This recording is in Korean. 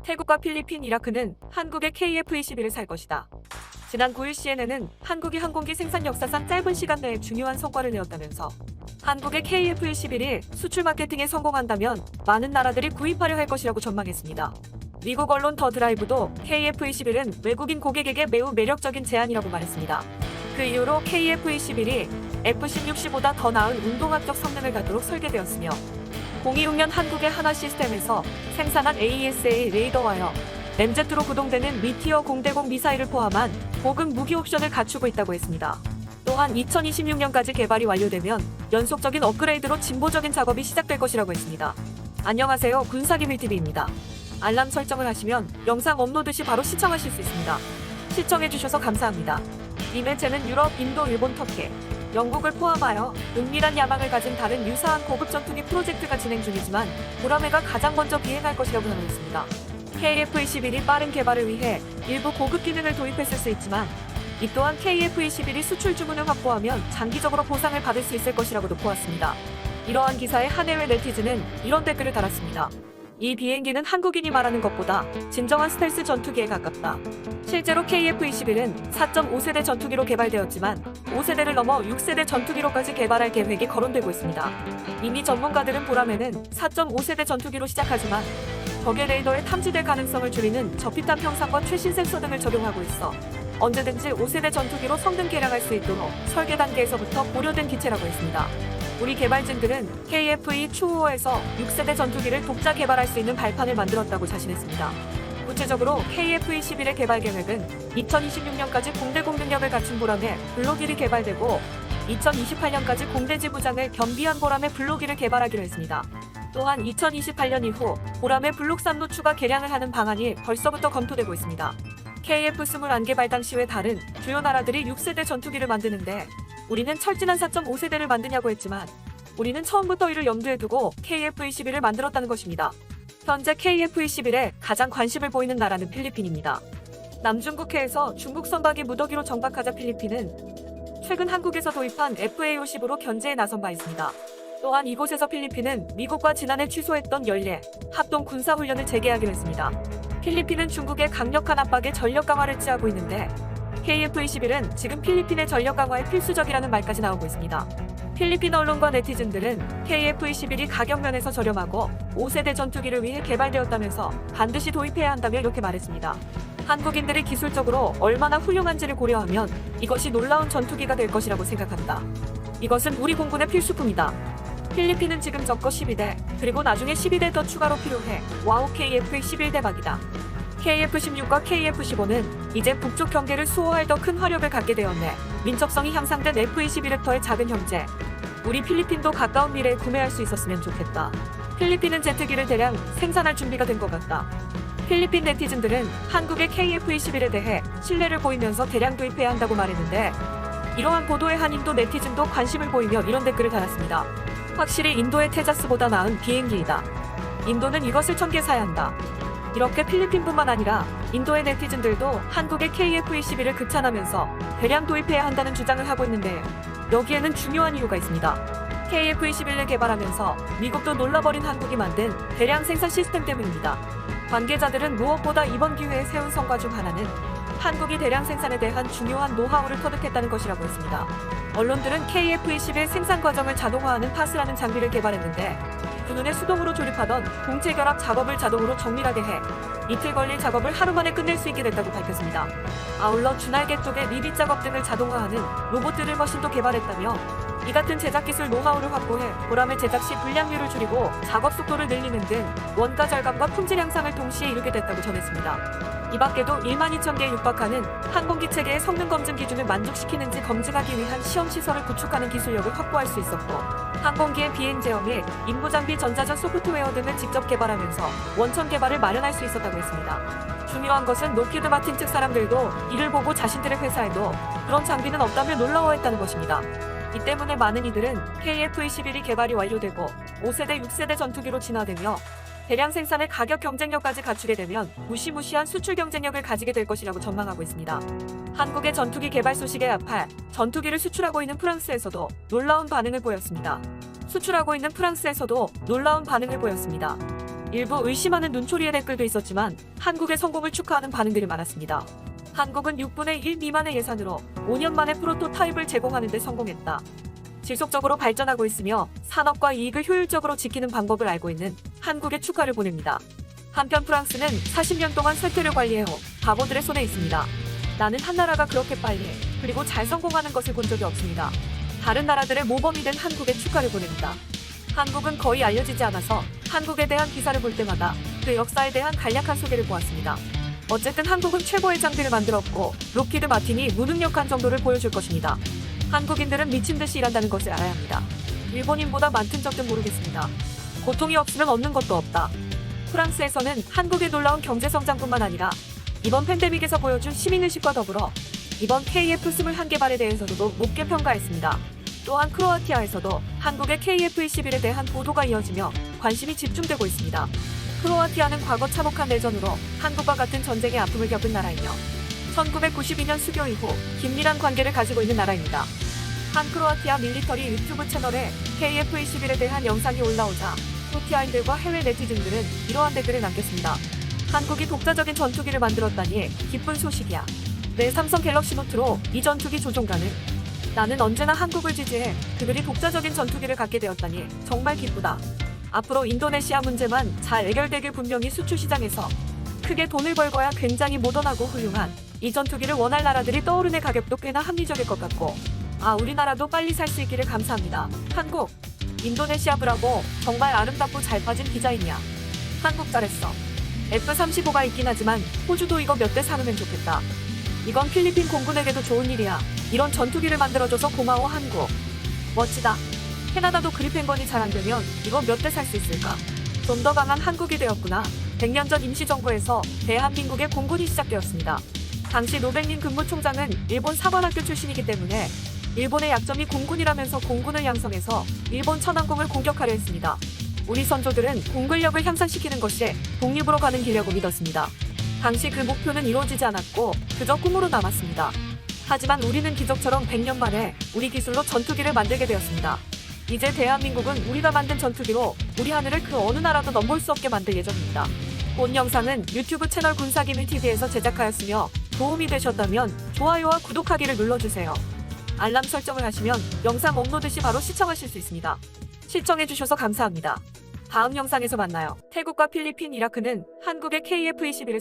태국과 필리핀, 이라크는 한국의 KF-21을 살 것이다. 지난 9일 CNN은 한국이 항공기 생산 역사상 짧은 시간 내에 중요한 성과를 내었다면서 한국의 KF-21이 수출 마케팅에 성공한다면 많은 나라들이 구입하려 할 것이라고 전망했습니다. 미국 언론 더 드라이브도 KF-21은 외국인 고객에게 매우 매력적인 제안이라고 말했습니다. 그 이후로 KF-21이 F-16C보다 더 나은 운동학적 성능을 갖도록 설계되었으며 2026년 한국의 한화 시스템에서 생산한 AESA 레이더와여 램제트로 구동되는 미티어 0대공 미사일을 포함한 고급 무기 옵션을 갖추고 있다고 했습니다. 또한 2026년까지 개발이 완료되면 연속적인 업그레이드로 진보적인 작업이 시작될 것이라고 했습니다. 안녕하세요, 군사기밀TV입니다. 알람 설정을 하시면 영상 업로드 시 바로 시청하실 수 있습니다. 시청해주셔서 감사합니다. 이 매체는 유럽, 인도, 일본, 터키, 영국을 포함하여 은밀한 야망을 가진 다른 유사한 고급 전투기 프로젝트가 진행 중이지만 보라매가 가장 먼저 비행할 것이라고 전했습니다. KF-21이 빠른 개발을 위해 일부 고급 기능을 도입했을 수 있지만 이 또한 KF-21이 수출 주문을 확보하면 장기적으로 보상을 받을 수 있을 것이라고도 보았습니다. 이러한 기사에 한 해외 네티즌은 이런 댓글을 달았습니다. 이 비행기는 한국인이 말하는 것보다 진정한 스텔스 전투기에 가깝다. 실제로 KF-21은 4.5세대 전투기로 개발되었지만 5세대를 넘어 6세대 전투기로까지 개발할 계획이 거론되고 있습니다. 이미 전문가들은 보라매는 4.5세대 전투기로 시작하지만 적의 레이더에 탐지될 가능성을 줄이는 저피탄 평상과 최신 센서 등을 적용하고 있어 언제든지 5세대 전투기로 성능 개량할 수 있도록 설계 단계에서부터 고려된 기체라고 했습니다. 우리 개발진들은 KF-2 추후에서 6세대 전투기를 독자 개발할 수 있는 발판을 만들었다고 자신했습니다. 구체적으로 KF-21의 개발 계획은 2026년까지 공대공 능력을 갖춘 보람의 블로기를 개발되고 2028년까지 공대지부장을 겸비한 보람의 블로기를 개발하기로 했습니다. 또한 2028년 이후 보람의 블록 3로 추가 개량을 하는 방안이 벌써부터 검토되고 있습니다. KF-21 개발 시와 다른 주요 나라들이 6세대 전투기를 만드는데 우리는 철진한 4.5세대를 만드냐고 했지만 우리는 처음부터 이를 염두에 두고 KF-21을 만들었다는 것입니다. 현재 KF-21에 가장 관심을 보이는 나라는 필리핀입니다. 남중국해에서 중국 선박이 무더기로 정박하자 필리핀은 최근 한국에서 도입한 FA-50으로 견제에 나선 바 있습니다. 또한 이곳에서 필리핀은 미국과 지난해 취소했던 연례 합동 군사훈련을 재개하기로 했습니다. 필리핀은 중국의 강력한 압박에 전력 강화를 취하고 있는데 KF-21은 지금 필리핀의 전력 강화에 필수적이라는 말까지 나오고 있습니다. 필리핀 언론과 네티즌들은 KF-21이 가격 면에서 저렴하고 5세대 전투기를 위해 개발되었다면서 반드시 도입해야 한다며 이렇게 말했습니다. 한국인들이 기술적으로 얼마나 훌륭한지를 고려하면 이것이 놀라운 전투기가 될 것이라고 생각한다. 이것은 우리 공군의 필수품이다. 필리핀은 지금 적거 12대, 그리고 나중에 12대 더 추가로 필요해. 와우, KF-11 대박이다. KF-16과 KF-15는 이제 북쪽 경계를 수호할 더 큰 화력을 갖게 되었네. 민첩성이 향상된 F-21의 작은 형제. 우리 필리핀도 가까운 미래에 구매할 수 있었으면 좋겠다. 필리핀은 제트기를 대량 생산할 준비가 된 것 같다. 필리핀 네티즌들은 한국의 KF-21에 대해 신뢰를 보이면서 대량 도입해야 한다고 말했는데 이러한 보도에 한 인도 네티즌도 관심을 보이며 이런 댓글을 달았습니다. 확실히 인도의 테자스보다 나은 비행기이다. 인도는 이것을 1000개 사야 한다. 이렇게 필리핀뿐만 아니라 인도의 네티즌들도 한국의 KF-21을 극찬하면서 대량 도입해야 한다는 주장을 하고 있는데 여기에는 중요한 이유가 있습니다. KF-21을 개발하면서 미국도 놀라버린 한국이 만든 대량 생산 시스템 때문입니다. 관계자들은 무엇보다 이번 기회에 세운 성과 중 하나는 한국이 대량 생산에 대한 중요한 노하우를 터득했다는 것이라고 했습니다. 언론들은 KF-21 생산 과정을 자동화하는 파스라는 장비를 개발했는데 그 눈에 수동으로 조립하던 공체 결합 작업을 자동으로 정밀하게 해 이틀 걸릴 작업을 하루 만에 끝낼 수 있게 됐다고 밝혔습니다. 아울러 주날개 쪽의 리빗 작업 등을 자동화하는 로봇 드릴 머신도 개발했다며 이 같은 제작 기술 노하우를 확보해 보람의 제작 시 불량률을 줄이고 작업 속도를 늘리는 등 원가 절감과 품질 향상을 동시에 이루게 됐다고 전했습니다. 이 밖에도 12,000개에 육박하는 항공기 체계의 성능 검증 기준을 만족시키는지 검증하기 위한 시험 시설을 구축하는 기술력을 확보할 수 있었고 항공기의 비행 제어 및 임무 장비 전자전 소프트웨어 등을 직접 개발하면서 원천 개발을 마련할 수 있었다고 했습니다. 중요한 것은 로키드 마틴 측 사람들도 이를 보고 자신들의 회사에도 그런 장비는 없다며 놀라워했다는 것입니다. 이 때문에 많은 이들은 KF-21이 개발이 완료되고 5세대, 6세대 전투기로 진화되며 대량 생산의 가격 경쟁력까지 갖추게 되면 무시무시한 수출 경쟁력을 가지게 될 것이라고 전망하고 있습니다. 한국의 전투기 개발 소식에 앞할 전투기를 수출하고 있는 프랑스에서도 놀라운 반응을 보였습니다. 수출하고 있는 프랑스에서도 놀라운 반응을 보였습니다. 일부 의심하는 눈초리의 댓글도 있었지만 한국의 성공을 축하하는 반응들이 많았습니다. 한국은 6분의 1 미만의 예산으로 5년 만에 프로토타입을 제공하는 데 성공했다. 지속적으로 발전하고 있으며 산업과 이익을 효율적으로 지키는 방법을 알고 있는 한국에 축하를 보냅니다. 한편 프랑스는 40년 동안 쇠퇴를 관리해온 바보들의 손에 있습니다. 나는 한 나라가 그렇게 빨리 그리고 잘 성공하는 것을 본 적이 없습니다. 다른 나라들의 모범이 된 한국에 축하를 보냅니다. 한국은 거의 알려지지 않아서 한국에 대한 기사를 볼 때마다 그 역사에 대한 간략한 소개를 보았습니다. 어쨌든 한국은 최고의 장비를 만들었고 록히드 마틴이 무능력한 정도를 보여줄 것입니다. 한국인들은 미친듯이 일한다는 것을 알아야 합니다. 일본인보다 많든 적든 모르겠습니다. 고통이 없으면 얻는 것도 없다. 프랑스에서는 한국의 놀라운 경제성장뿐만 아니라 이번 팬데믹에서 보여준 시민의식과 더불어 이번 KF21 개발에 대해서도 높게 평가했습니다. 또한 크로아티아에서도 한국의 KF21에 대한 보도가 이어지며 관심이 집중되고 있습니다. 크로아티아는 과거 참혹한 내전으로 한국과 같은 전쟁의 아픔을 겪은 나라이며 1992년 수교 이후 긴밀한 관계를 가지고 있는 나라입니다. 한 크로아티아 밀리터리 유튜브 채널에 KF21에 대한 영상이 올라오자 크로아티아인들과 해외 네티즌들은 이러한 댓글을 남겼습니다. 한국이 독자적인 전투기를 만들었다니 기쁜 소식이야. 내 삼성 갤럭시 노트로 이 전투기 조종 가능. 나는 언제나 한국을 지지해 그들이 독자적인 전투기를 갖게 되었다니 정말 기쁘다. 앞으로 인도네시아 문제만 잘 해결되길 분명히 수출 시장에서 크게 돈을 벌거야 굉장히 모던하고 훌륭한 이 전투기를 원할 나라들이 떠오르네. 가격도 꽤나 합리적일 것 같고 우리나라도 빨리 살 수 있기를 감사합니다. 한국, 인도네시아 브라보. 정말 아름답고 잘 빠진 디자인이야. 한국 잘했어. F-35가 있긴 하지만 호주도 이거 몇 대 사놓으면 좋겠다. 이건 필리핀 공군에게도 좋은 일이야. 이런 전투기를 만들어줘서 고마워 한국. 멋지다. 캐나다도 그리펜건이 잘 안되면 이거 몇 대 살 수 있을까? 좀 더 강한 한국이 되었구나. 100년 전 임시정부에서 대한민국의 공군이 시작되었습니다. 당시 노백린 근무총장은 일본 사관학교 출신이기 때문에 일본의 약점이 공군이라면서 공군을 양성해서 일본 천왕궁을 공격하려 했습니다. 우리 선조들은 공군력을 향상시키는 것이 독립으로 가는 길이라고 믿었습니다. 당시 그 목표는 이루어지지 않았고 그저 꿈으로 남았습니다. 하지만 우리는 기적처럼 100년 만에 우리 기술로 전투기를 만들게 되었습니다. 이제 대한민국은 우리가 만든 전투기로 우리 하늘을 그 어느 나라도 넘볼 수 없게 만들 예정입니다. 본 영상은 유튜브 채널 군사기밀TV에서 제작하였으며 도움이 되셨다면 좋아요와 구독하기를 눌러주세요. 알람 설정을 하시면 영상 업로드 시 바로 시청하실 수 있습니다. 시청해주셔서 감사합니다. 다음 영상에서 만나요. 태국과 필리핀, 이라크는 한국의 KF-21을